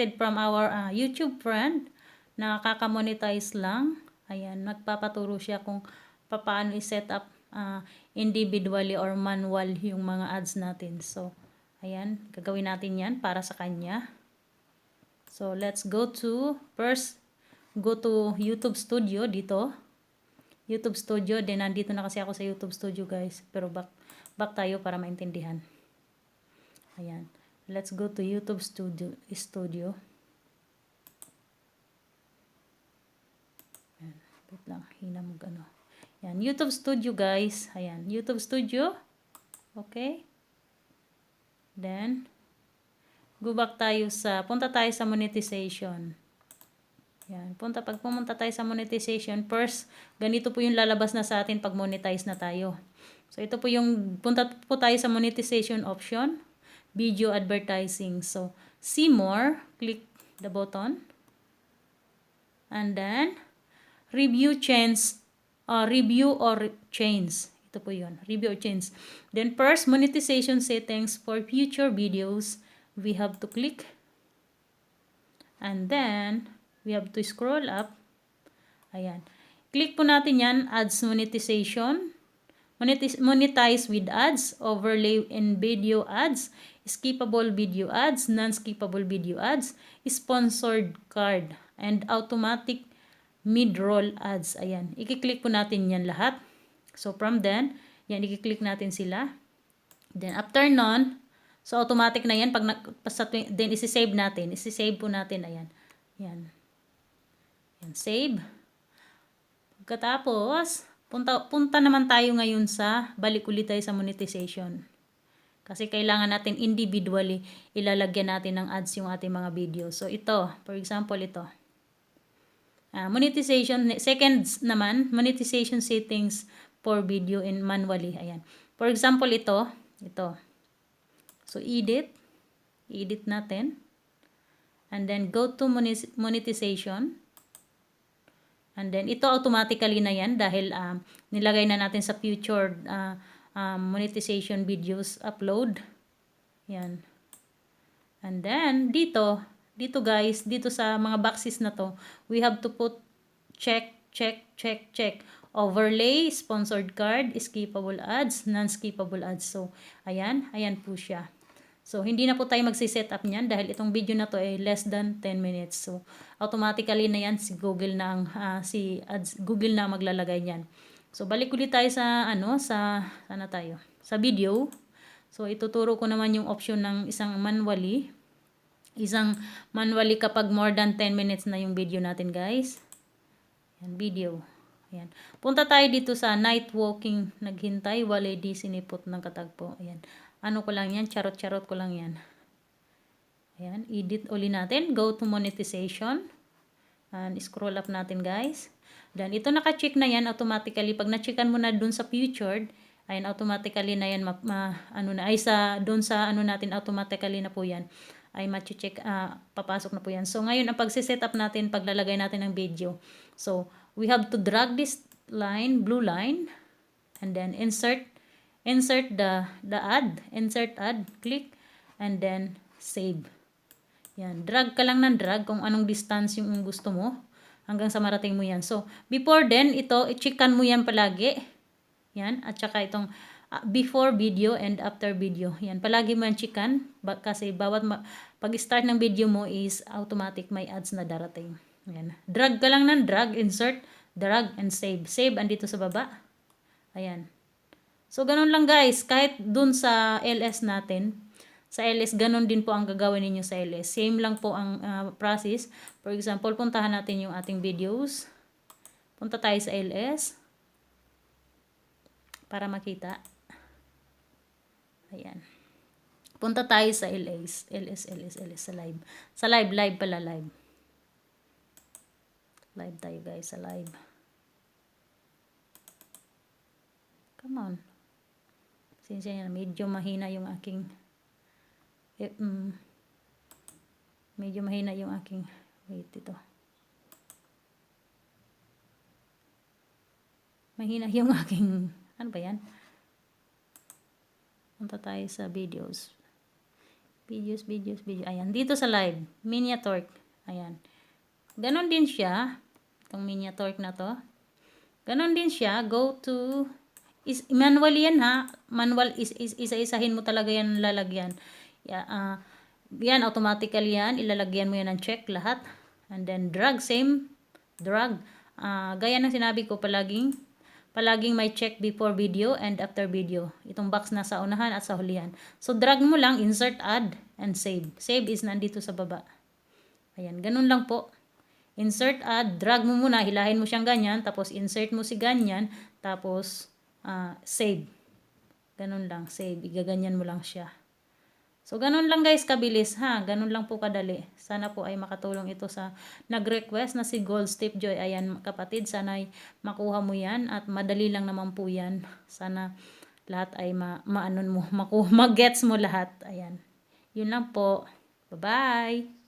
requested from our YouTube friend na kaka-monetize lang. Ayan, nagpapaturo siya kung paano i-set up individually or manual yung mga ads natin. So, ayan, gagawin natin yan para sa kanya. So, let's go to, first, go to YouTube Studio dito. YouTube Studio, then nandito na kasi ako sa YouTube Studio guys. Pero back tayo para maintindihan. Ayan. Let's go to YouTube Studio. Ayan. Wait lang. Hinamog ano. Ayan. YouTube Studio guys. Ayan. YouTube Studio. Okay. Then, go back tayo punta tayo sa monetization. Ayan. Pag pumunta tayo sa monetization, first, ganito po yung lalabas na sa atin pag monetize na tayo. So, ito po yung, punta po tayo sa monetization option. Video advertising. So, see more. Click the button. And then, review or change. Ito po yun. Review or change. Then, first, monetization settings for future videos. We have to click. And then, we have to scroll up. Ayan. Click po natin yan. Ads monetization. Monetize with ads. Overlay in video ads. Skippable video ads, non-skippable video ads, sponsored card, and automatic mid-roll ads. Ayan. I-click po natin yan lahat. So, from then, yan, i-click natin sila. Then, after nun, so, automatic na yan. Then, isi-save natin. Isi-save po natin. Ayan. Yan. Yan. Save. Pagkatapos, punta naman tayo ngayon balik ulit tayo sa monetization. Kasi kailangan natin individually ilalagyan natin ng ads yung ating mga video. So, ito. For example, ito. Monetization. Second naman, monetization settings for video in manually. Ayan. For example, ito. Ito. So, edit. Edit natin. And then, go to monetization. And then, ito automatically na yan dahil nilagay na natin sa future monetization videos upload. Yan. And then, dito guys, dito sa mga boxes na to, we have to put check. Overlay, sponsored card, skippable ads, non-skippable ads. So, ayan po siya. So, hindi na po tayo magsiset up niyan dahil itong video na to ay less than 10 minutes. So, automatically na yan si Google na Google na maglalagay niyan. So, balik ulit tayo sana tayo? Sa video. So, ituturo ko naman yung option ng isang manually. Isang manually kapag more than 10 minutes na yung video natin, guys. Yan, video. Ayan. Punta tayo dito sa night walking, naghintay, walay di sinipot ng katagpo. Ayan. Ano ko lang yan, charot-charot ko lang yan. Ayan, edit uli natin. Go to monetization. And scroll up natin, guys. Then, ito naka-check na yan automatically. Pag na-checkan mo na dun sa featured, ayun, automatically na yan, dun sa natin, automatically na po yan, ay ma-check, papasok na po yan. So, ngayon, ang pagsiset up natin, paglalagay natin ng video. So, we have to drag this line, blue line, and then insert the ad, click, and then save. Yan, drag ka lang ng drag kung anong distance yung gusto mo hanggang sa marating mo yan. So, before then, i-checkan mo yan palagi. Yan, at saka itong before video and after video. Yan, palagi mo yan checkan kasi pag-start ng video mo is automatic may ads na darating. Yan, drag ka lang ng drag, insert, drag, and save. Save, andito sa baba. Ayan. So, ganun lang guys. Kahit dun sa LS natin, sa LS, ganun din po ang gagawin ninyo sa LS. Same lang po ang process. For example, puntahan natin yung ating videos. Punta tayo sa LS. Para makita. Ayan. Punta tayo sa LS, sa live. Sa live pala, live. Live tayo guys, sa live. Come on. Sinsya na, medyo mahina yung aking wait, ito. Mahina yung aking, ano ba yan? Punta tayo sa videos. Videos. Ayan, dito sa live. Miniature. Ayan. Ganon din siya. Itong miniature na to. Ganon din siya. Go to, manual yan ha. Manual, isa-isahin mo talaga yan lalagyan. Yan, automatically yan. Ilalagyan mo yan ng check lahat. And then, drag, same. Drag. Gaya ng sinabi ko, palaging may check before video and after video. Itong box na sa unahan at sa hulihan. So, drag mo lang, insert, add, and save. Save is nandito sa baba. Ayan, ganun lang po. Insert, add, drag mo muna, hilahin mo siyang ganyan, tapos insert mo si ganyan, tapos save. Ganun lang, save. Igaganyan mo lang siya. So, ganun lang guys, kabilis ha. Ganun lang po kadali. Sana po ay makatulong ito sa nag-request na si Gold Step Joy. Ayan kapatid, sana ay makuha mo yan at madali lang naman po yan. Sana lahat ay mag-gets mo lahat. Ayan. Yun lang po. Bye-bye!